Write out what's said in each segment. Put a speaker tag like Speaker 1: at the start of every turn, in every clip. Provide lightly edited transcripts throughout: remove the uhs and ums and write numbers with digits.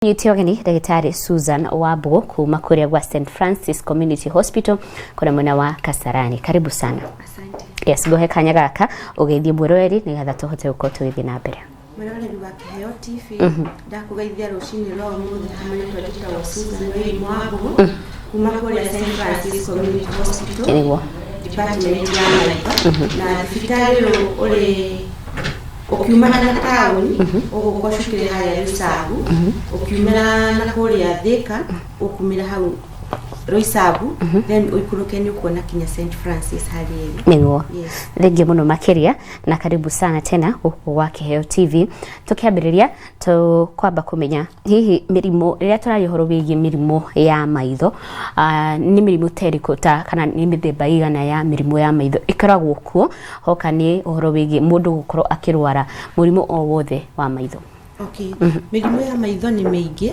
Speaker 1: Yutiogeni Daktari Susan Wambugu kuma kuria kwa St. Francis Community Hospital kuna mwena wa Kasarani. Karibu sana.
Speaker 2: Asante.
Speaker 1: Yes, gohe kanya gaka ugeithie mwiroreri nigetha tuhote gukorwo tugithi na mbere.
Speaker 2: Mwiroreri wa Kiheo TV ndakugeithia rucini rwa muthi hamwe na Daktari Susan Wambugu kuma kuria St. Francis Community Hospital.
Speaker 1: Niguo.
Speaker 2: Department ya na thibitari uri ukiumana na tauni ugukorwo cukire harĩa Roysambu ukiumana na kũrĩa Thika ukumira hau Roysambu then uikuruke ni kuona kinya St. Francis harĩa
Speaker 1: niguo. Thengi muno makiria na karibu sana tena wa Kiheo TV. Tukiambiriria kwamba kumenya hihi mirimo iria turayihoro bigie mirimo ya maitho ni mirimo teriko ta kana ni mithemba igana ya mirimo ya maitho ikoragwo kuo hoka ni uhoro bigie mundu gukorwo akirwara murimo o wothe wa maitho.
Speaker 2: Okay. Mirimo ya maitho ni miingi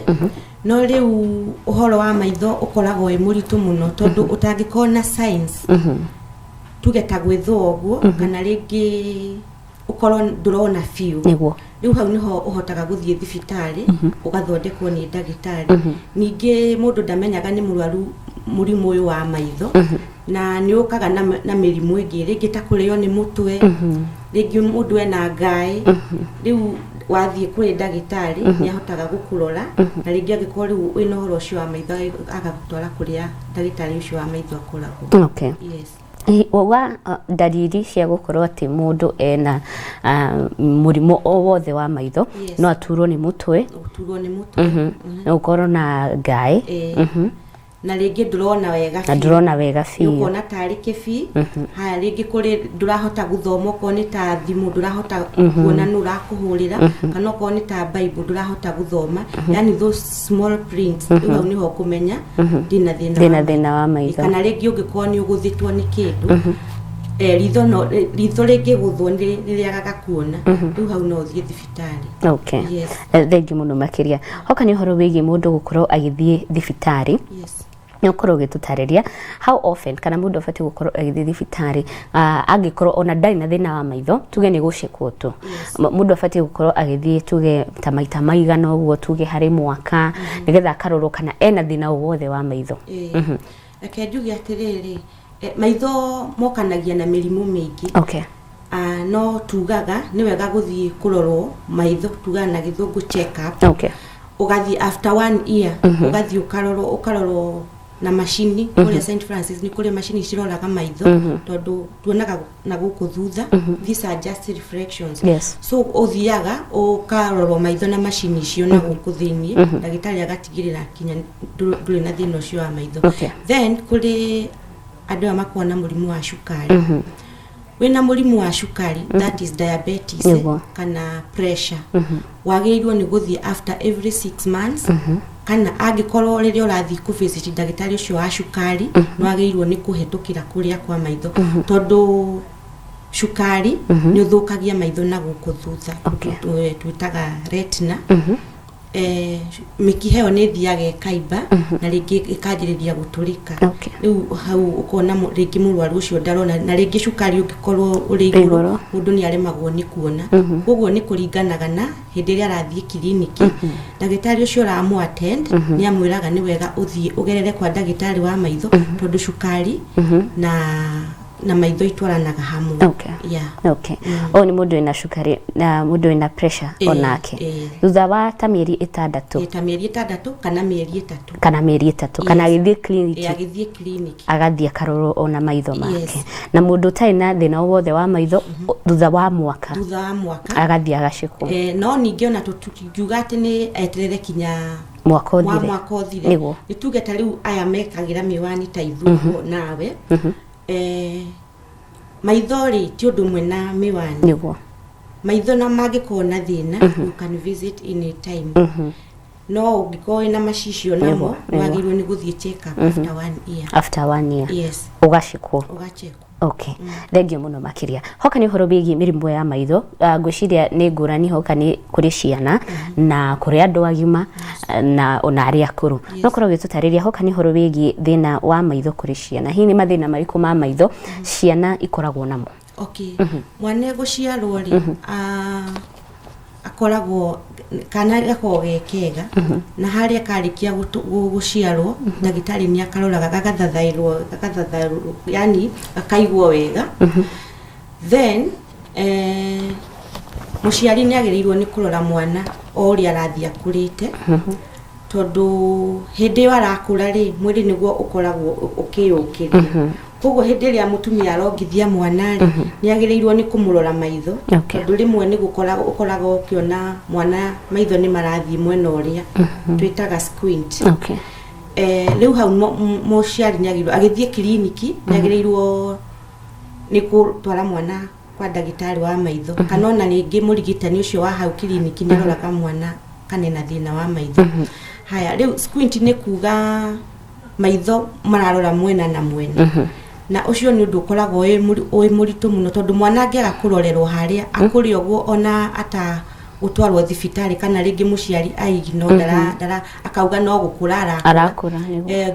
Speaker 2: no riu uhoro wa maitho ukoragwo e muritu muno tondu utangikorwo na signs tugeta gwithwo uguo kana ringi ukorwo ndurona fiu
Speaker 1: niguo
Speaker 2: riu hau niho uhotaga guthie thibitari ugathondekwo ni ndagitari ningi mundu ndamenyaga ni murwaru murimu uyu wa maitho na ni ukaga na mirimu ingi ringi ta kurio ni mutwe ringi mundu ena ngai riu wathie kuri ndagitari ni ahotaga gukurora na ringi angikorwo riu wina uhoro ucio wa maitho agagutwara kuria ndagitari ucio wa maitho akoragwo.
Speaker 1: Okay.
Speaker 2: Yes.
Speaker 1: Wa dalili cia gukorwo ati mundu ena murimo o wothe wa maitho no aturwo ni mutwe no ukorwo na ngai
Speaker 2: na ringi ndurona wega
Speaker 1: na ndurona wega fi
Speaker 2: ukona tari kifi haya ringi kuri ndurahota guthoma ko ni ta thimu ndurahota kuona nura kuhurira kana ko ni ta bible ndurahota guthoma yani those small prints ndio niho kumenya thina
Speaker 1: wa maitho
Speaker 2: kana ringi ungikorwo ni uguthitwo ni kindu ritho ringi guthwo riria gagakuona riu hau no thie thibitari.
Speaker 1: Okay. Yes. Thengi muno makiria hoka ni horo wigi mundu gukorwo agithie thibitari.
Speaker 2: Yes.
Speaker 1: Ni ukorwo gitutariria how often kana mundu afati gukorwo agithie thibitari angikorwo ona ndari na thina wa maitho tuge ni gucekwo tu mundu afati gukorwo agithie tuge ta maita maigana uguo tuge hari mwaka nigetha akarorwo kana ena thina wothe wa maitho.
Speaker 2: Reke njuge atiriri maitho mokanagia na mirimu mingi.
Speaker 1: Okay.
Speaker 2: No tugaga ni wega guthie kurorwo maitho tugaga na githungu check up.
Speaker 1: Okay.
Speaker 2: Ugathie after 1 year ugathie ukarorwo na machine kuri St. Francis ni kuri machine ciroraga maitho tondu tuonaga na guku thutha these are just reflections.
Speaker 1: Yes.
Speaker 2: So uthiaga ukarorwo maitho na machine cio na guku thiini ndagitari agatigirira kinya nduri na thina ucio wa maitho.
Speaker 1: Okay.
Speaker 2: Then kuri andu amakona murimu wa cukari wina murimu wa cukari that is diabetes kana pressure wagirirwo ni guthie after every 6 months kana angikorwo riria urathie ku visit ndagitari ucio wa cukari no agirirwo ni kuhetukira kuria kwa maitho tondu cukari ni uthukagia maitho na guku thutha twitaga retina mikiheo ni thiage kaiba na ringi ikanjiriria guturika riu hau ukona ringi murwaru ucio ndarona na ringi cukari ungikorwo uri iguru mundu ni aremagwo ni kuona koguo ni kuringanaga na hindi ria arathie kiliniki ndagitari ucio ramu attend ni amwiraga ni wega uthie ugerere kwa ndagitari wa maitho tondu cukari na maitho itwaranaga hamwe.
Speaker 1: Okay.
Speaker 2: Yeah.
Speaker 1: Okay. Ni mundu ina cukari na mundu ina pressure onake. Thutha wa ta mieri 6.
Speaker 2: Ta mieri 6 kana mieri 3.
Speaker 1: Kana mieri 3 kana agithie clinic.
Speaker 2: Agithie clinic.
Speaker 1: Agathie karoro ona maitho make. Na mundu taina thina wothe wa maitho thutha wa mwaka. Agathie agacikwo.
Speaker 2: No ningi ona tukiuga ati ni eterere kinya
Speaker 1: mwaka uthire.
Speaker 2: Niguo. Nituge ta riu aya mekagira miwani ta ithuko nawe. Maithori ti undu mwe na miwani
Speaker 1: niguo
Speaker 2: maitho na magikorwo na thina you can visit any time no ungikorwo ina macicio namo wagirwo ni guthie check up after 1 year. Yes. Ugachekwo.
Speaker 1: Okay. Thengi muno makiria hoka ni horo bigi mirimo ya maitho ngwiciria ni ngurani hoka ni kuri ciana na kuri andu agima na ona ari akuru no korwo gitutariria hoka ni horo bigi thina wa maitho kuri ciana hihi ni mathina mariku ma maitho ciana ikoragwo namo.
Speaker 2: Okay. Mwana guciarwo ri akoragwo kana gako gekega na haria karikia guciarwo ndagitari ni akaroraga gagathathairwo yani akaigwo wega then muciari ni agereirwo ni kurora mwana oria arathia kurite tondu hindi yo arakura ri mwiri niguo ukoragwo ukiyukiria koguo hindi ria mutumia arongithia mwana ri ni agereirwo ni kumurora maitho tondu rimwe ni ukoraga ukiona mwana maitho ni marathie mwena uria twitaga squint riu hau muciari ni agereirwo agithie kliniki ni agereirwo ni kutwara mwana kwa ndagitari wa maitho kana ona ringi murigitani ucio wa hau kliniki ni aroraga mwana kana na thina wa maitho haya riu squint ni kuga maitho mararora mwena na mwena na ucio ni undu ukoragwo oi muritu muno tondu mwana angega kurorerwo haria akuri oguo ona ata gutwarwo thibitari kana ringi muciari aigino dara akauga no gukura arakura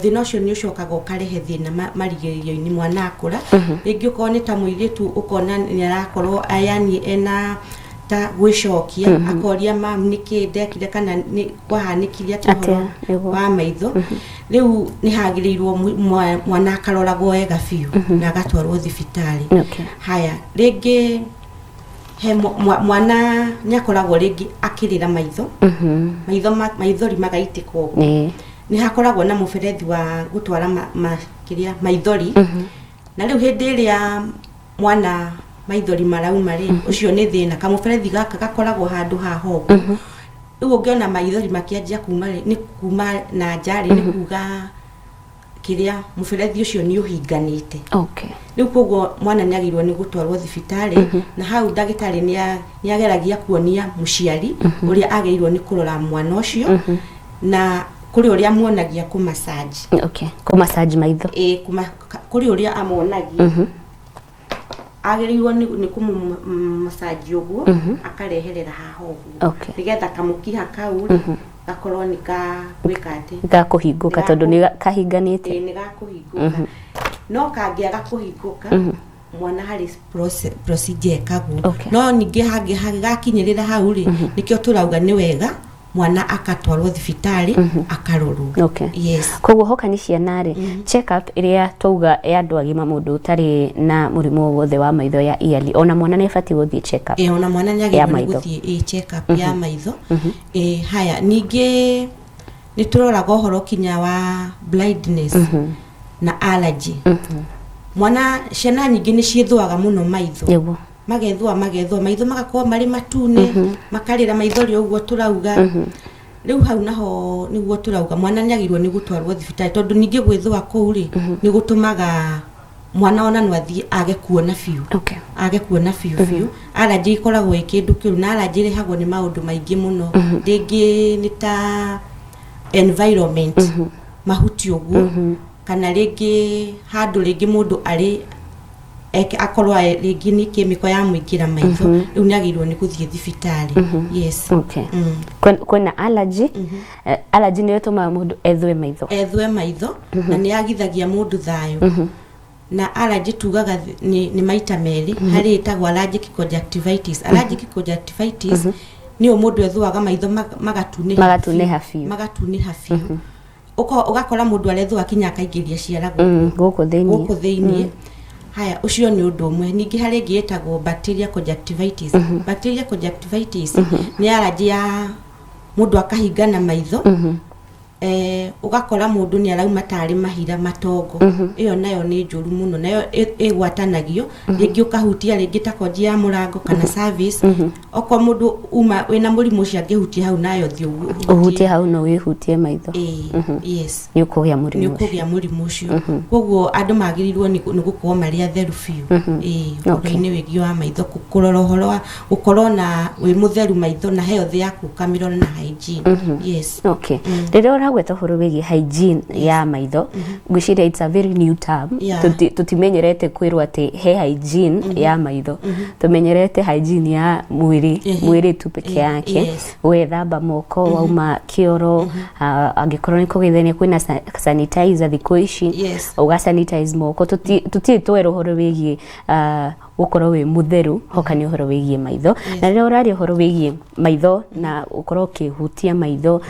Speaker 2: thina ucio ni ucokaga ukarehe thina marigiririo-ini mwana akura ringi ukone ta muiritu ukona ni arakorwo ayani ena ta gwicokia akoria mam niki ndekire kana ni kwahanikiria atoro wa maitho riu ni hagirirwo mwana akaroragwo wega biu na agatwarwo thibitari haya ringi he mwana nyakoragwo ringi akirira maitho maithori magaitikwo ni hakoragwo na muberethi wa gutwara makiria maithori na riu hindi iria mwana maithori marauma ri ucio ni thina kamuberethi gaka gakoragwo handu haho riu ungiona maithori makianjia kuma ni kuma na njari ni kuga kiria muberethi ucio ni uhinganite riu koguo mwana ni agirwo ni gutwarwo thibitari na hau ndagitari ni ageragia kuonia muciari uria ageirwo ni kurora mwana ucio na kuri uria muonagia ku massage
Speaker 1: ku massage maitho
Speaker 2: kuri uria amonagia agerirwo ni kumu massage uguo akareherera haho uguo nigetha kamukiha kau gakorwo ni ka gwika ati
Speaker 1: gakuhinguka tondu ni kahinganite
Speaker 2: ni gakuhinguka no kangiaga kuhinguka mwana hari procedure kagu no ningi hangi gakinyirira hau ri nikio turauga ni wega mwana akatwarwo thibitari akarorwo yes
Speaker 1: koguo hoka ni ciana ri check up iria touga ya andu agima mundu utari na murimu wothe wa maitho ya early ona mwana ni abati guthie check up
Speaker 2: ona mwana ni agirwo guthie check up ya maitho haya ningi ni turoraga horo kinya wa blindness na allergy mwana ciana nyingi ni ciithwaga muno maitho magethwa maitho magakorwo mari matune makarira maithori uguo turauga riu hau naho niguo turauga mwana nyagirwo ni gutwarwo thibitari tondu ningi gwithwa kuu ri ni gutumaga mwana ona no athie age kuona fiu age kuona fiu allergy ikoragwo ikindu kiru na allergy rehagwo ni maundu maingi muno ringi ni ta environment mahuti uguo kana ringi handu ringi mundu ari akorwa ringi ni chemical ya muingira maitho riu ni agirwo ni guthie thibitari yes
Speaker 1: kwena allergy allergy ni yotuma mundu ethwe maitho na ni agithagia mundu thayo na allergy tugaga ni maita meri hari itagwa allergic conjunctivitis ni mundu ethwaga maitho magatuniha fiu ugakora mundu arethwa kinya akaingiria ciarago guku
Speaker 2: thiini haya ucio ni undu umwe ningi hari ngietagwo bacteria conjunctivitis ni allergy ya mundu akahingana maitho ugakora mundu ni arauma tari mahira matongo iyo nayo ni njuru muno nayo igwatanagio ringi ukahutia ringi takonji ya murango kana service okwa mundu uma wina murimu cia ngihutia hau nayo thio
Speaker 1: uhutie hau no wihutie maitho
Speaker 2: yes
Speaker 1: ni ukugia murimu
Speaker 2: ucio koguo andu magirirwo ni gukorwo mari atheru fiu ni wigio wa maitho kurora horo wa gukorwo na wi mutheru maitho na health yaku kamirona na hygiene yes
Speaker 1: rero gweta horo wigi hygiene ya maitho ngwiciria it's a very new term tutimenyerete kwirwa ati he hygiene ya maitho tumenyerete hygiene ya mwiri tu peke yake wethamba moko wauma kioro angikorwo ni kugithenia kwina sanitizer thiko ici uga sanitize moko tuti twero horo wigi gukorwo wi mutheru hoka ni uhoro wigie maitho na rĩrĩa ũraria uhoro wigie maitho na ukorwo ukihutia maitho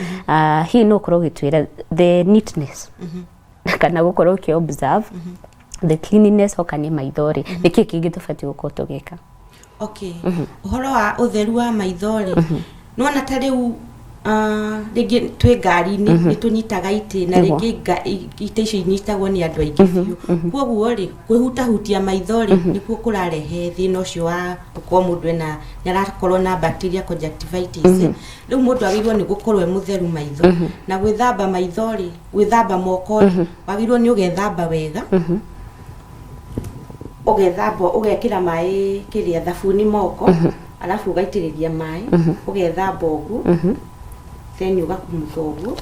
Speaker 1: hi no ukorwo gitwira the neatness kana gukorwo ki observe the cleanliness hoka ni maithori niki kingi tufati gukorwo tugeka.
Speaker 2: Okay. Uhoro wa utheru wa maithori nona ta riu rĩngĩ twĩ ngari-inĩ nĩ tũnyitaga itĩ na rĩngĩ itĩ icio inyitagwo nĩ andũ aingĩ biũ. Kwoguo rĩ kwĩhutahutia maitho rĩ nĩkuo kũrarehe thĩna ũcio wa gũkorwo mũndũ nĩ arakorwo na bacteria conjunctivitis. Rĩu mũndũ agĩrĩirwo nĩ gũkorwo e mũtheru maitho na gwĩthamba maitho rĩ, gwĩthamba moko rĩ wagĩrĩirwo nĩ ũgethamba wega, ũgethamba ũgekĩra maĩ kĩrĩa thabuni moko alafu ũgaitĩrĩria maĩ ũgethamba ũguo then ugakumutha ũguo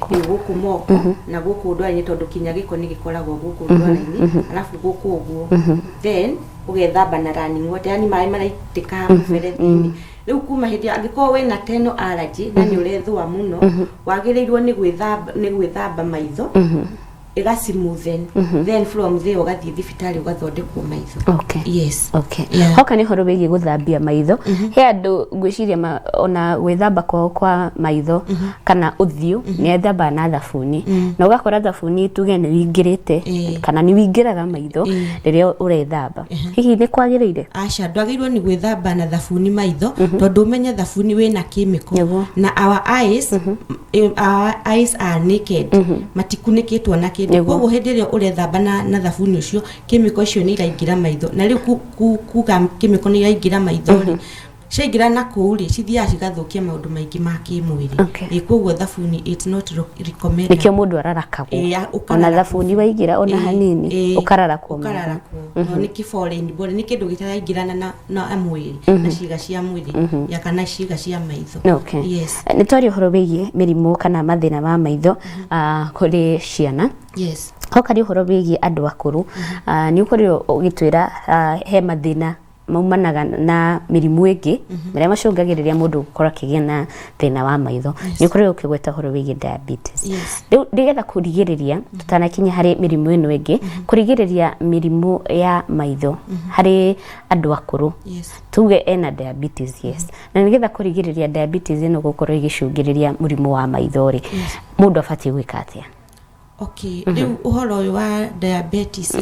Speaker 2: gũkũ moko na gũkũ ndwara-inĩ tondũ kinya gĩko nĩ gĩkoragwo gũkũ ndwara-inĩ alafu gũkũ ũguo then ũgethamba na running water yani maĩ maraitĩka mũberethi-inĩ. Rĩu kuma hĩndĩ angĩkorwo wĩna teno allergy na nĩ ũrethũa mũno wagĩrĩirwo nĩ gwĩthamba maitho igasmoothen then from there ugathie thibitari ugathondekwo maitho.
Speaker 1: Okay.
Speaker 2: Yes.
Speaker 1: Okay. Hoka ni horo wigi guthambia maitho he andu ngwiciria ona gwithamba kwa maitho kana uthio ni ethamba na thabuni na ugakora thabuni tuge ni wingirite kana ni wingiraga maitho riria urethamba hihi ni kwagiriire?
Speaker 2: Aca ndwagĩrĩirwo ni gwithamba na thabuni maitho tondu umenye thabuni wina chemical na our eyes are naked matikunikitwo na kwoguo hĩndĩ ĩrĩa ũrethamba na thabuni ũcio chemical icio nĩ iraingĩra maitho na rĩu kuga chemical nĩ iraingĩra maitho rĩ ciaingĩra na kũu rĩ cithiaga cigathũkia maũndũ maingĩ ma kĩmwĩrĩ. Kwoguo thabuni it's not recommended.
Speaker 1: Nikio mũndũ ararakagwo ona thabuni waingĩra ona hanini ukararakwo
Speaker 2: no nĩ foreign body nĩ kĩndũ gĩtaraingĩrana na mwĩrĩ na ciĩga cia mwĩrĩ ya kana ciĩga cia maitho.
Speaker 1: Yes. Nĩ twaria ũhoro wĩgiĩ mĩrimũ kana mathĩna ma maitho kũrĩ ciana.
Speaker 2: Yes.
Speaker 1: Hoka nĩ ũhoro wĩgiĩ andũ akũrũ nĩ ũkorirwo ũgĩtwĩra he mathĩna maumanaga na mĩrimũ ĩngĩ marĩa macũngagĩrĩria mũndũ gũkorwo akĩgĩa na thĩna wa maitho. Nĩ ũkorirwo ũkĩgweta ũhoro wĩgiĩ diabetes. Rĩu nĩgetha kũrigĩrĩria tutanakinya harĩ mĩrimũ ĩno ĩngĩ kũrigĩrĩria mĩrimũ ya maitho harĩ andũ akũrũ tuge ena diabetes na nĩgetha kũrigĩrĩria diabetes ĩno gũkorwo igĩcũngĩrĩria mũrimũ wa maitho rĩ mũndũ abatiĩ gwĩka atĩa?
Speaker 2: Okay, rĩu ũhoro ũyũ wa diabetes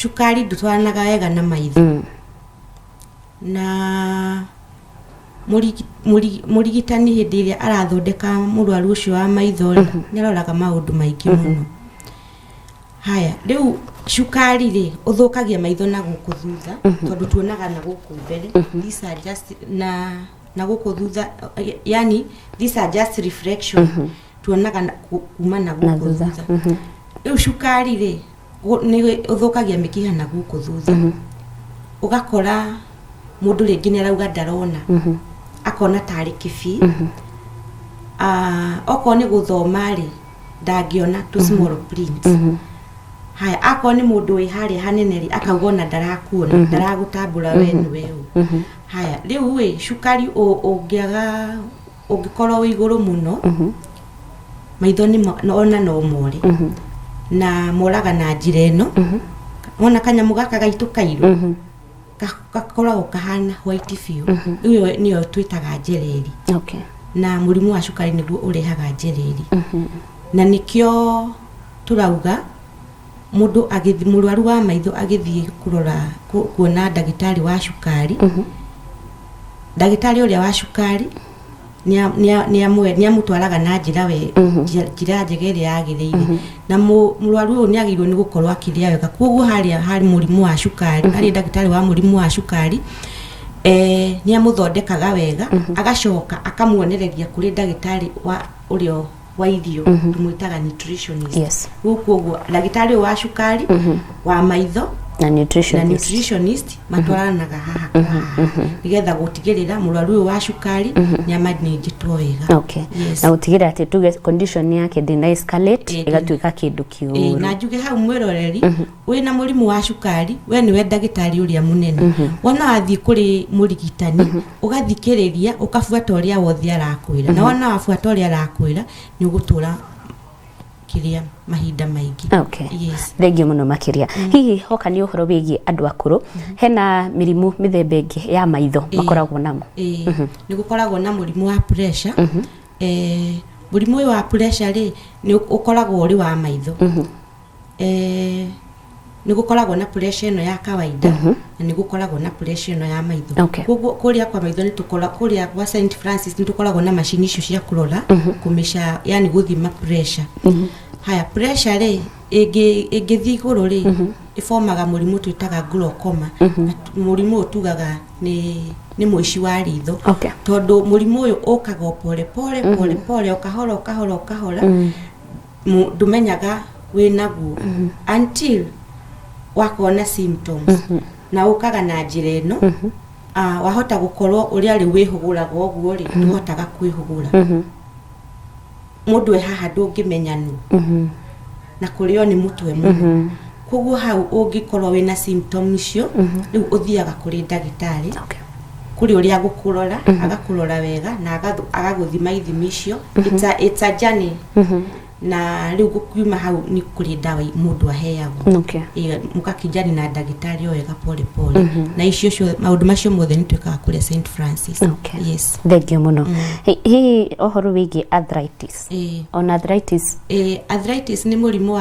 Speaker 2: cukari ndũtwaranaga wega na maitho na mũrigitani hĩndĩ ĩrĩa arathondeka mũrwaru ũcio wa maitho nĩ aroraga maũndũ maingĩ mũno. Haya, rĩu cukari rĩ ũthũkagia maitho na gũkũ thutha tondũ tuonaga na gũkũ mbere these are just na gũkũ thutha yani these are just reflection tuonaga kuma na gũkũ thutha. Rĩu cukari rĩ nĩ ũthũkagia mĩkiha na gũkũ thutha ugakora mũndũ rĩngĩ nĩ arauga ndarona akona tarĩ kĩbii okorwo nĩ gũthoma rĩ ndangĩona tu small print. Haya akorwo nĩ mũndũ wĩ harĩa hanene rĩ akauga ona ndarakuona ndaragũtambũra we nĩ weũ. Haya rĩu wĩ cukari ũngĩkorwo wĩ igũrũ mũno maitho nĩ ona no more na moraga na njĩra ĩno ona kanyamũ gaka gaitũ kairũ gakoragwo kahana white biũ ĩyo nĩyo twĩtaga njereri. Na mũrimũ wa cukari nĩguo ũrehaga njereri na nĩkĩo turauga mũndũ mũrwaru wa maitho agĩthiĩ kuona ndagĩtarĩ wa cukari ndagĩtarĩ ũrĩa wa cukari nĩ amũtwaraga na njĩra njĩra njega ĩrĩa yagĩrĩire na mũrwaru ũyũ nĩ agĩrĩirwo nĩ gũkorwo akĩrĩa wega. Kwoguo harĩ mũrimũ wa cukari harĩ ndagĩtarĩ wa mũrimũ wa cukari nĩ amũthondekaga wega agacoka akamuonereria kũrĩ ndagĩtarĩ wa ũrĩa wa irio tumwĩtaga nutritionist. Kwoguo ndagĩtarĩ wa cukari wa maitho
Speaker 1: na nutritionist
Speaker 2: matwaranaga haha nigetha gũtigĩrĩra mũrwaru ũyũ wa cukari nĩ amanĩnjĩtwo wega.
Speaker 1: Na gũtigĩrĩra atĩ tuge condition yake ndĩna escalate ĩgatuĩka kĩndũ kĩũru.
Speaker 2: Na njuge hau mwĩroreri wĩna mũrimũ wa cukari we nĩwe ndagĩtarĩ ũrĩa mũnene wona wathiĩ kũrĩ mũrigitani ũgathikĩrĩria ũkabuata ũrĩa wothe arakwĩra na wona wabuata ũrĩa arakwĩra nĩ ũgũtũra kiria mahinda maingi.
Speaker 1: Okay. Yes. Thengio muno makiria. Hihi hoka ni uhoro wigi andu akuru. Hena mirimu mithemba ingi ya maitho makoragwo namo.
Speaker 2: Ni gukoragwo na murimu wa pressure. Murimu wa pressure ri ni ukoragwo uri wa maitho. Ni gukoragwo na pressure no ya kawaida na ni gukoragwo na pressure no ya maitho. Koguo kuria kwa maitho ni tukora kuria kwa St Francis ni tukoragwo na machine icio cia kurora kumisha yani guthima pressure. Haya pressure ri ingithii iguru ri iformaga murimu twitaga glaucoma. Murimu utugaga ni muici wa ritho. Tondu murimu uyu ukaga pole pole ukahora ndumenyaga winaguo until wakona symptoms na ukaga na njira ino wahota gukorwo uri ari wihuguraga oguo ri nduhotaga kwihugura mundu haha ndungimenya nu na kurio ni mutwe muno koguo hau ungikorwo wina symptoms icio riu uthiaga kuri ndagitari kuri uri agukurora agakurora wega na agaguthima ithimi icio it's a journey na riu gukiuma hau ni kuri dawa mundu aheagwo mukakijani na ndagitari wega pole na icio maundu macio mothe ni twikaga kuri St Francis. Yes.
Speaker 1: Thengio muno. Hi ohoro wigi arthritis. On arthritis.
Speaker 2: Arthritis ni murimu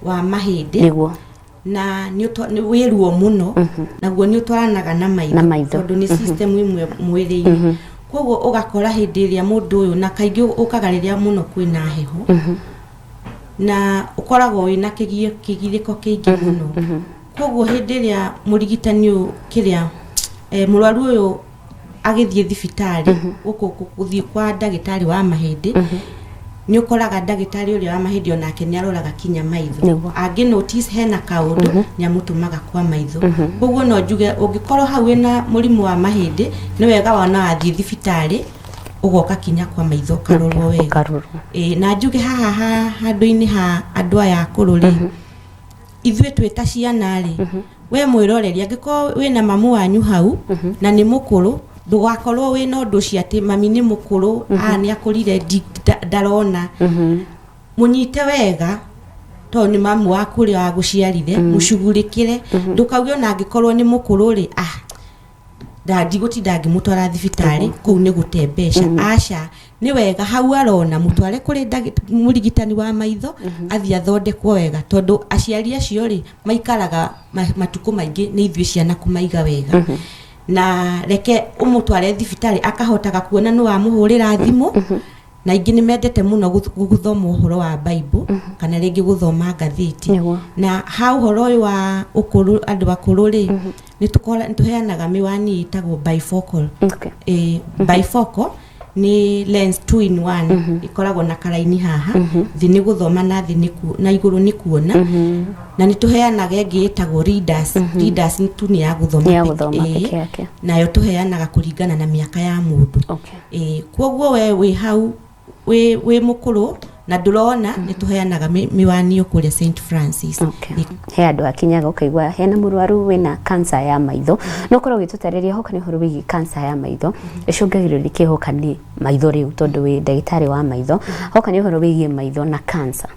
Speaker 2: wa mahindi. Niguo. Na ni wiruo muno naguo ni utwaranaga na maitho tondu ni system imwe mwiri-ini. Koguo ugakora hindi iria mundu uyu na kaingi ukagariria muno kwina heho na ukoragwo wina kigiriko kiingi muno. Koguo hindi iria murigitani uyu kiria murwaru uyu agithie thibitari guthie kwa ndagitari wa mahindi ni ukoraga ndagitari uri wa mahindi onake ni aroraga kinya maitho angi notice hena kaundu ni amutumaga kwa maitho. Koguo no njuge ungikorwo hau wina murimu wa mahindi ni wega wana athie thibitari ugoka kinya kwa maitho karorwo wega. Na njuge haha handu-ini ha andu aya akuru ri ithwe twita ciana ri we mwiroreri angiko wina mamu wanyu hau na ni mukuru ndugakorwo wina undu cia ati mami ni mukuru ni akurire ndarona munyite wega to ni mamu waku ri aguciarire mucugurikire ndukauge ona angikorwo ni mukuru ri dadi gutinda ngimutwara thibitari kuu ni gutembesha aca ni wega hau arona mutware kuri murigitani wa maitho athia thondekwo wega tondu aciari acio ri maikaraga matuku maingi ni ithwe ciana kumaiga wega na reke umutware thibitari akahotaga kuona no amuhurira thimu na ingi ni mendete muno guthoma uhoro wa Bible kana ringi guthoma ngathiti na hau horo wa ukuru andu akuru ri ni tuheanaga miwani itagwo bifocal. Bifocal ni lens 2 in 1 ikoragwo na karaini haha thi ni guthoma na thi na iguru ni kuona na ni tuheanaga ingi itagwo readers ni tu ni ya guthoma peke yake nayo tuheanaga kuringana na miaka ya mundu. Koguo we wi hau we mukuru na ndurona ni tuheanaga miwani ukuri St Francis. He andu akinyaga ukaigwa hena murwaru wina cancer ya maitho no korwo gitutereria hoka ni horo wigi cancer ya maitho icungagirira kihoka ni maitho riu tondu wi ndagitari wa maitho hoka ni horo wigi maitho na cancer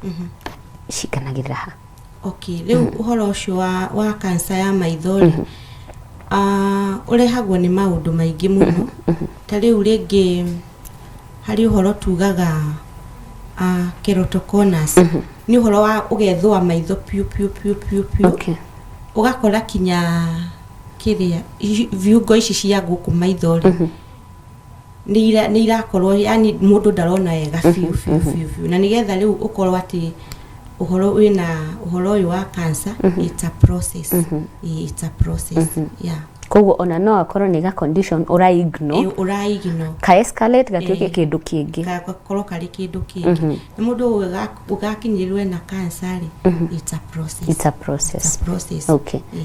Speaker 2: shikanagirira ha. Riu uhoro ucio wa cancer ya maitho ri urehagwo ni maundu maingi muno ta riu ringi hari uhoro tugaga keratoconus ni uhoro wa ugethwa maitho piu ugakora kinya kiria viungo ici cia guku maitho ri ni irakorwo yani mundu ndarona wega fiu na nigetha riu ukorwo ati uhoro wina uhoro uyu wa cancer it's a process. Yeah. Koguo ona no akorwo ni ga condition uraigno ka escalate gatuike kindu kingi gakorwo kari kindu kingi na mundu ugakinyirwe na cancer it's a process.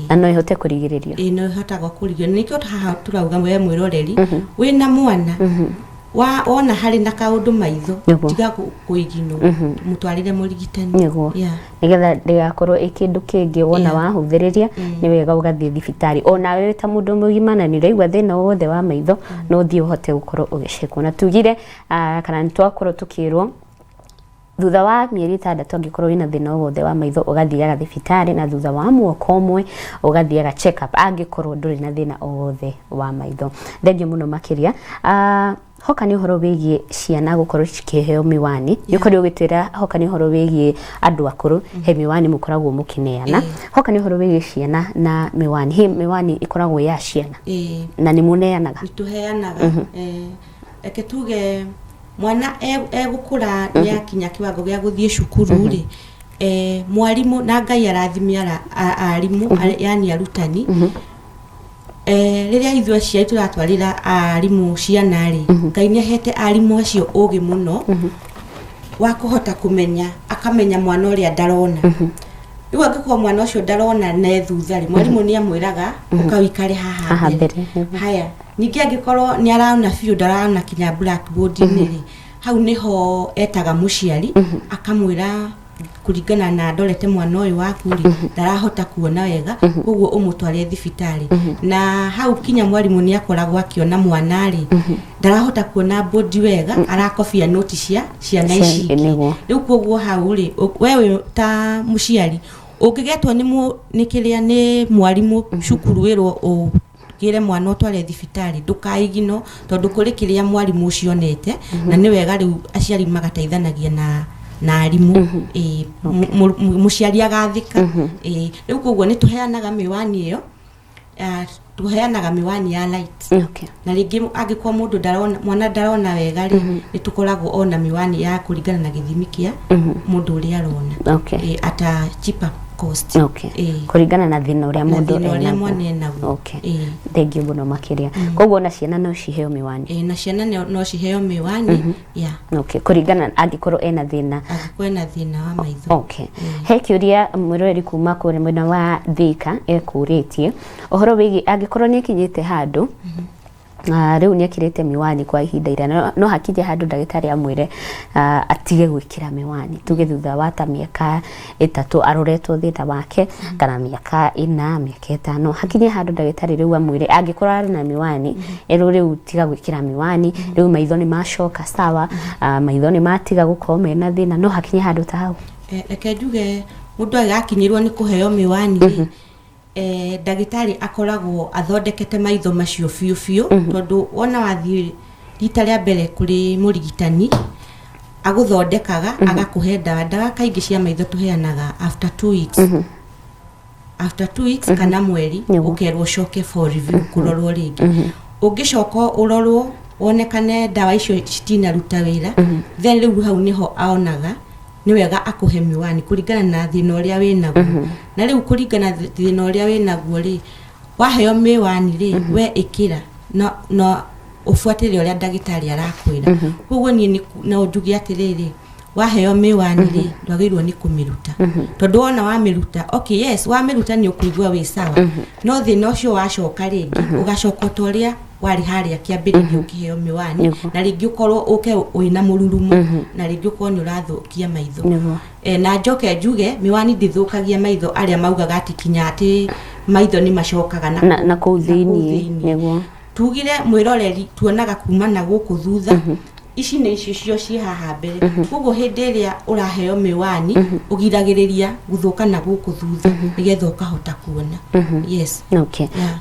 Speaker 2: Na no ihote kurigiririo no ihotaga kurigiririo nikio haha turauga we mwiroreri wina mwana ona hari na kaundu maitho tiga kuigino mutwarire murigitani nigetha ndigakorwo ikindu kingi wona wahuthiriria ni wega ugathie thibitari ona wewe ta mundu mugimana ni raigwa thina wothe wa maitho no thie uhote gukorwo ugicekwo na tugire kana ntwakorwo tukirwo
Speaker 1: thutha wa mieri 6 angikorwo wina thina wothe wa maitho ugathiaga thibitari na thutha wa mwaka umwe ugathiaga check up angikorwo nduri na thina wothe wa maitho. Thengio muno makiria. Hoka ni uhoro wigie ciana gukorwo cikiheo miwani yukorwo ugitwira hoka ni uhoro wigie andu akuru he miwani mukoragwo mukineana. Hoka ni uhoro wigie ciana na miwani he miwani ikoragwo ya ciana na ni muneanaga
Speaker 2: nituheanaga eke tuge mwana egukura ni akinya kiwango gya guthie cukuru ri mwalimu na Ngai arathimia arimu yani arutani riria ithwe cia turatwarira arimu ciana ri Ngai ni ahete arimu acio ugi muno wa kuhota kumenya akamenya mwana uria ndarona riu angikwa mwana ucio ndarona na thutha ri mwalimu ni amwiraga ukawikare haha mbere. Haya ningi angikorwo ni araona biu ndarona kinya blackboard ni ri hau niho etaga muciari akamwira kuringana na ndorete mwana uyu waku ri ndarahota kuona wega koguo umutware thibitari na hau kinya mwalimu ni akoragwo akiona mwana ri ndarahota kuona board wega arakofia note cia ciana ici riu koguo hau ri wewe ta muciari ukigetwo ni kiria ni mwalimu cukuru wirwo gire mwana utware thibitari ndukaigino tondu kuri kiria mwalimu ucionete na ni wega riu aciari magateithanagia na arimu muciari agathika riu koguo ni tuheanaga miwani iyo tuheanaga miwani ya light na ringi angikwa mundu ndarona mwana ndarona wega ri ni tukoragwo ona miwani ya kuringana na githimi kia mundu uri arona ata cheaper cost
Speaker 1: kuringana na thina uria mundu
Speaker 2: enaguo.
Speaker 1: Thengio muno makiria. Koguo na ciana no ciheo miwani
Speaker 2: na ciana no ciheo miwani
Speaker 1: kuringana angikorwo ena thina
Speaker 2: wa maitho.
Speaker 1: He kiuria mwirori kuma kure mwena wa Thika ekuritie uhoro wigi angikorwo ni kinyite handu riu ni akirite miwani kwa ihinda ira no hakije handu ndagitari amwire atige gwikira miwani tuge thutha wa ta miaka 3 aroretwo thitha wake kana miaka 4 miaka 5 hakije handu ndagitari riu amwire angikorwo ari na miwani riu tiga gwikira miwani riu maitho ni macoka sawa maitho ni matiga gukorwo mena thina no hakinye handu ta hau
Speaker 2: eke njuge mundu agakinyirwo ni kuheo miwani ndagitari akoragwo athondekete maitho macio biu tondu wona wathie rita ria mbere kuri murigitani aguthondekaga agakuhe ndawa kaingi cia maitho tuheanaga after 2 weeks after 2 weeks kana mweri ukerwo coke for review kurorwo ringi ungicoka urorwo wonekane ndawa icio citinaruta wira then riu hau niho aonaga ni wega akuhe miwani kuringana na thina uria winaguo na riu kuringana thina uria winaguo ri waheo miwani ri we ikira no ufuatire uria ndagitari arakwira koguo ni na njugi atiriri waheo miwani ri ndwagirwo ni kumiruta tondu wona wamiruta yes wamiruta ni ukuigwa wi sawa no thina ucio wacoka ringi ugacoka toria wari haria kiambiririo ukiheo miwani na ringi ukorwo uke wina mururumo na ringi ukorwo ni urathukia maitho na njoke njuge miwani ndithukagia maitho aria maugaga ati kinya ati maitho ni macokaga
Speaker 1: na kuthini niguo
Speaker 2: tugire mwiroreri tuonaga kuma na guku thutha ici ni icio ci haha mbere koguo hindi iria uraheo miwani ugiragiriria guthuka na guku thutha nigetha ukahota kuona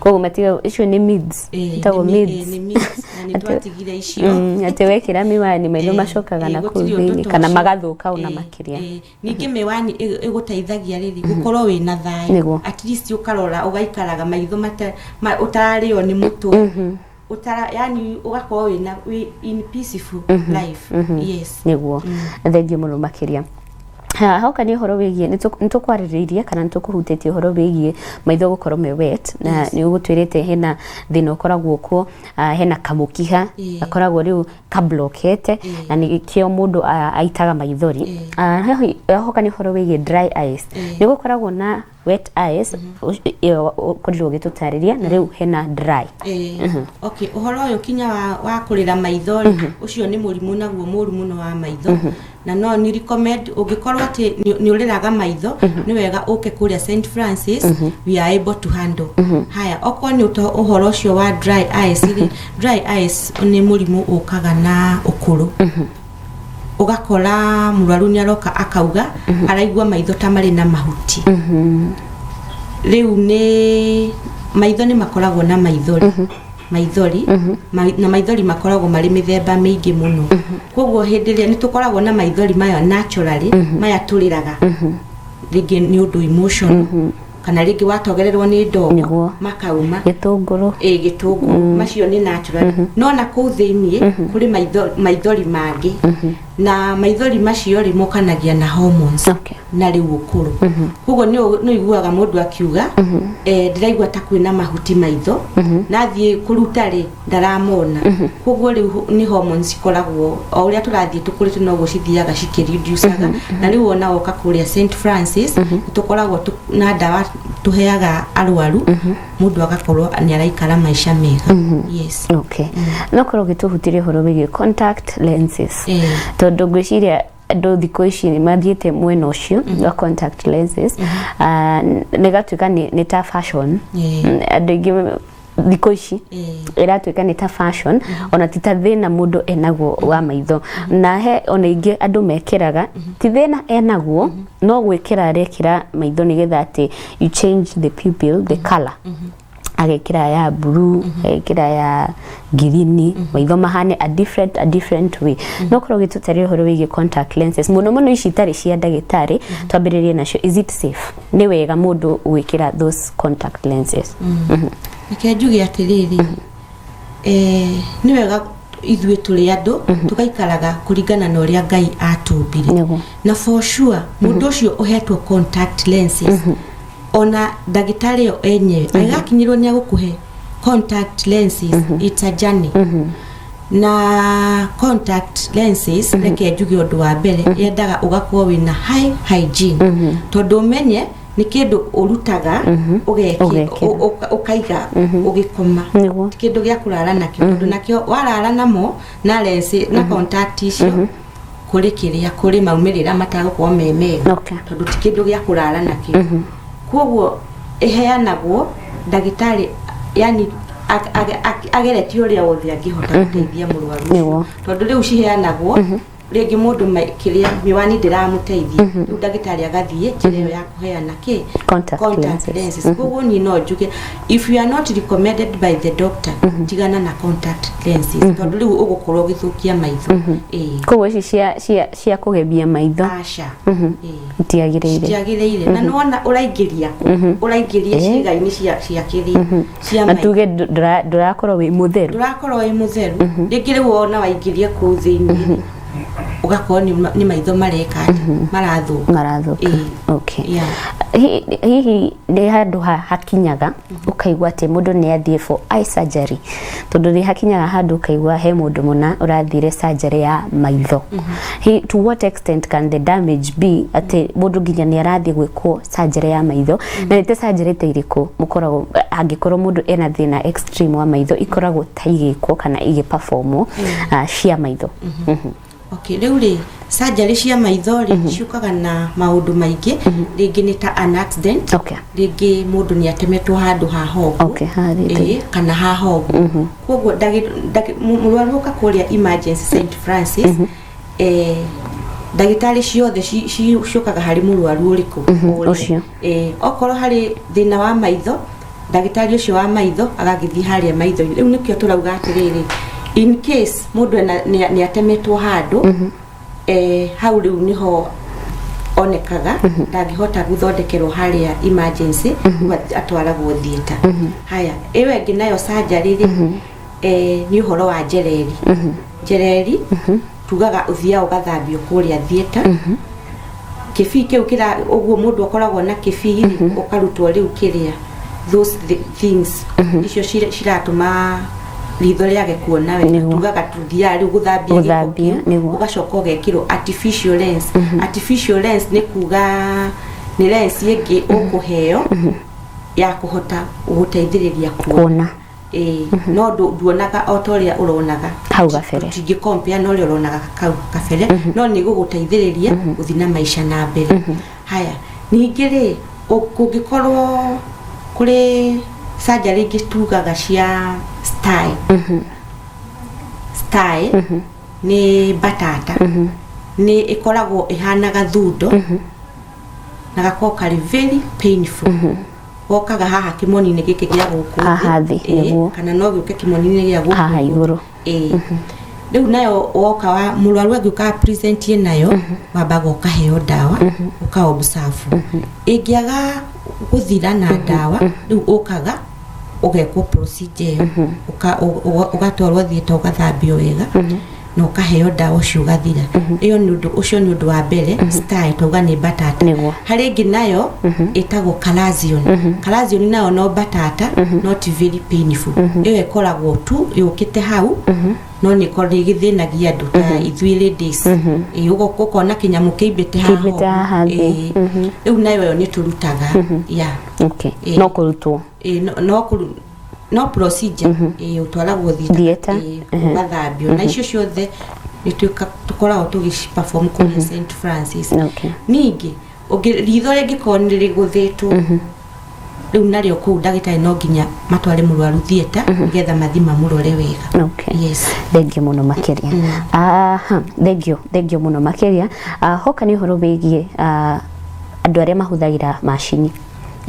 Speaker 1: koguo matiga icio ni mids tago mids
Speaker 2: ni mids na ni twatigire icio
Speaker 1: ati wekira miwani maitho macokaga na kuthini kana magathuka ona makiria
Speaker 2: ningi miwani iguteithagia riri gukorwo wina thayu at least ukarora ugaikaraga maitho utario ni mutu yani ugakorwo wina in peaceful life
Speaker 1: niguo thengio muno makiria hauka ni horo wigie nitukwaririria kana nitukuhutetie horo wigie maitho gukorwo me wet na ni ugutwirite hena thina ukoragwo kuo hena kamukiha akoragwo riu ka blockete na ni kio mundu aitaga maithori hauka ni horo wigie dry eyes ni gukoragwo na wet eyes kurirwo gitutariria na riu hena dry
Speaker 2: uhoro uyu kinya wa kurira maithori ucio ni murimu naguo muru muno wa maitho na no ni recommend ugikorwo ati ni uriraga maitho ni wega uke kuria St Francis we are able to handle haya okwa ni uhoro ucio wa dry eyes ni murimu ukaga na ukuru ugakora murwaru ni aroka akauga araigua maitho ta mari na mahuti riu ni maitho ni makoragwo na maithori maithori na maithori makoragwo mari mithemba mingi muno koguo hindiria ni tukoragwo na maithori maya naturally maya turiraga rigi ni undu emotional kana rigi watogererwo ni ndogo makauma
Speaker 1: gitunguru
Speaker 2: gitunguru macio ni natural no na kuu thiini kuri maithori mangi na maithori macio ri mokanagia na hormones na riu ukuru koguo no iguaga mundu akiuga ndiraigua ta kwina mahuti maitho nathie kuruta ri ndaramona koguo riu ni hormones ikoragwo o uria turathie tukurite no gucithiaga cikiriducaga na riu ona oka kuria St Francis tukoragwo na dawa tuheaga arwaru mundu agakorwo ni araikara maisha mega yes
Speaker 1: no korwo gituhutire horo wigi contact lenses tondu gwiciria andu thiko ici ni mathiete mwena ucio wa contact lenses negatuika ni ta fashion andu ingi thiko ici iratuika ni ta fashion ona tita thina mundu enaguo wa maitho na he ona ingi andu mekiraga ti thina enaguo no gwikira arekira maitho nigetha ati you change the pupil the color agekira ya blue agekira ya green maitho mahane a different way no korwo gitutari horo wigi contact lenses muno ici tari cia ndagitari twambiririe nacio is it safe ni wega mundu gwikira those contact lenses
Speaker 2: nikenjuge atiriri ni wega ithuĩ turi andu tugaikaraga kuringana na uria Ngai atumbire na for sure mundu ucio uhetwo contact lenses ona ndagitari yo enyewe agakinyirwo ni agukuhe contact lenses it's a journey na contact lenses reke njuge undu wa mbere yendaga ugakorwo wina high hygiene tondu umenye ni kindu urutaga ukaiga ugikoma kindu gya kurara nakio tondu nakio warara namo na lens na contact icio kuri kiria kuri maumirira matagukwo memega tondu ti kindu gya kurara nakio koguo eheanagwo ndagitari yani ageretio ria wothe angihota guteithia murwaru tondu riu ciheanagwo rigi mundu kiria miwani ndiramuteithia riu ndagitari agathie njira ya kuheana ki contact lenses koguo ni no njuge if you are not recommended by the doctor tigana na contact lenses tondu riu ugukorwo githukia maitho
Speaker 1: koguo ici cia kugebia maitho
Speaker 2: asha
Speaker 1: tiagireire
Speaker 2: na nona uraingiria cigaini cia kiri cia maitho
Speaker 1: atuge ndurakorwo wi mutheru
Speaker 2: rigi riu wona waingiria ku thiini ugakorwo ni maitho mareka marathuka
Speaker 1: hihi ni handu hakinyaga ukaigua ati mundu ni athie for eye surgery tondu ni hakinyaga handu ukaigua he mundu muna urathire surgery ya maitho to what extent can the damage be ati mundu nginya ni arathie gwikwo surgery ya maitho na ni te surgery te iriku mukoragwo angikorwo mundu ena thina extreme wa maitho ikoragwo ta igikwo kana igiperformwo cia maitho
Speaker 2: riu ri surgery cia maithori ciukaga na maundu maingi ringi ni ta an accident ringi mundu ni atemetwo handu ha hongo kana ha hongo koguo murwaru ka kuria emergency St Francis ndagitari ciothe ciukaga hari murwaru uriku
Speaker 1: ucio
Speaker 2: okorwo hari thina wa maitho ndagitari ucio wa maitho agagithii haria maitho riu nikio turauga atiriri in case mundu ni atemetwo handu hau riu niho onekaga ndangihota guthondekerwo haria emergency atwaragwo theater haya ewe ngi nayo surgery ni uhoro wa njereri tugaga uthia ugathambio kuria theater kibii kiu kira uguo mundu akoragwo na kibii ukarutwo riu kiria those things icio ciratuma ritho riage kuona we tugaga tuthia riu guthambia ugacoka ugekirwo artificial lens ni kuga ni lens yengi ukuheo ya kuhota guteithiriria kuona no nduonaga otoria uronaga
Speaker 1: hau gabere
Speaker 2: tingi compare no ri uronaga kau gabere no ni guguteithiriria guthina maisha na mbere haya ningi ri kungikorwo kuri surgery ngitugaga cia style ni batata ni ikoragwo ihana gathundo na gako kari very painful wokaga haha kimoni-inĩ gĩkĩ gĩa gũkũ
Speaker 1: haha thĩ nĩguo
Speaker 2: kana no gĩũke kimoni-inĩ gĩa gũkũ
Speaker 1: haha igũrũ
Speaker 2: rĩu nayo woka wa mũrwaru angĩũka present nayo wambaga ũkaheo ndawa ũka observe ĩngĩaga gũthira na ndawa rĩu ũkaga ũgekwo procedure ũgatwarwo thieta ũgathambio wega no kaheo ndawa ũcio ũgathira iyo nĩ ũndũ wa mbere style tauga nĩ batata harĩ ĩngĩ nayo ĩtagwo calazion nayo no batata not very painful iyo ĩkoragwo tu yũkĩte hau no nĩ korwo ĩgĩthĩnagia andũ ta ithuĩ ladies ũgokona kĩnyamũ kĩimbĩte haha rĩu nayo yo nĩ tũrutaga
Speaker 1: no kũrutwo
Speaker 2: no procedure utwaragwo thieta ugathambio na icio ciothe nitukoragwo tugiperform kuri St Francis ningi ritho rĩngĩkorwo nĩ rĩgũthĩtwo rĩu narĩo kũu ndagĩtarĩ no nginya matware mũrwaru thieta nĩgetha mathima mũrore wega
Speaker 1: thengio mũno makĩria thengio mũno makĩria hoka nĩ ũhoro wĩgiĩ andũ arĩa mahũthagĩra macini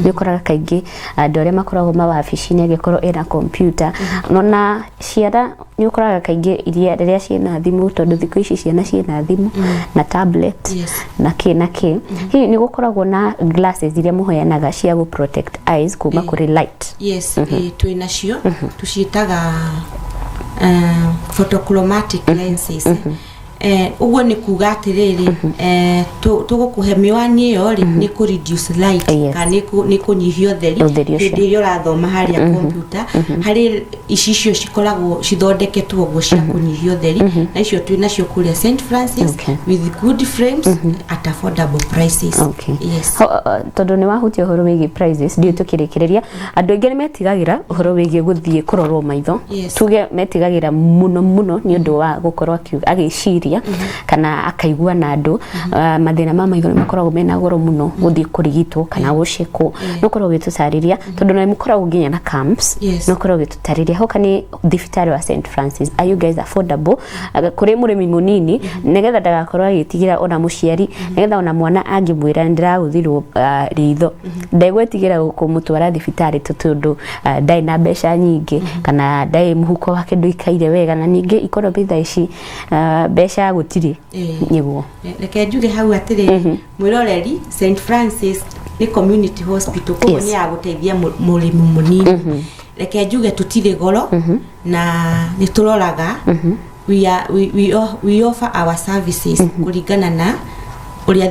Speaker 1: nĩũkoraga kaingĩ andũ arĩa makoragwo mawabici-inĩ angĩkorwo ena kompiuta na ciana nĩũkoraga kaingĩ iria rĩrĩa ciĩna thimũ tondũ thikũ ici ciana ciĩna thimũ na tablet na kĩ hihi nĩ gũkoragwo na glasses iria mũheanaga cia gũ protect eyes kuma kũrĩ light
Speaker 2: twĩ nacio tuciĩtaga photochromatic lenses uguo nĩ kuga atĩrĩrĩ tũgũkũhe miwani iyo nĩ kũ reduce light kana nĩ kũnyihia ũtheri hĩndĩ ĩrĩa ũrathoma harĩa computer harĩ icio cikoragwo cithondeketwo ũguo cia kũnyihia ũtheri na icio twĩ nacio kũrĩa St Francis with good frames at affordable prices
Speaker 1: tondũ nĩ wahutia ũhoro wĩgiĩ prices ndio tũkĩrĩkĩrĩria andũ aingĩ nĩ metigagĩra ũhoro wĩgiĩ gũthiĩ kũrorwo maitho tuge metigagĩra mũno nĩ ũndũ wa gũkorwo agĩciria kana akaigua na andũ mathĩna ma maitho nĩ makoragwo mena goro mũno gũthiĩ kũrigitwo kana gũcekwo no korwo gĩtũtarĩria tondũ nĩ mũkoragwo nginya na camps no korwo gĩtũtarĩria hoka nĩ thibitarĩ wa St Francis are you guys affordable kũrĩ mũrĩmi mũnini nĩgetha ndagakorwo agĩtigĩra ona mũciari nĩgetha ona mwana angĩmwĩra ndĩragũthirwo ritho ndegwetigĩra kũmũtwara thibitarĩ tondũ ndarĩ na mbeca nyingĩ kana ndarĩ mũhuko wake ndũikaire wega na ningĩ economy thaa ici mbeca gũtirĩ nĩguo
Speaker 2: reke njuge hau atĩrĩ mwĩroreri St Francis nĩ community hospital koguo nĩ yagũteithia mũrĩmi mũnini reke njuge tũtirĩ goro na nĩ tũroraga we offer our services kũringana na ũrĩa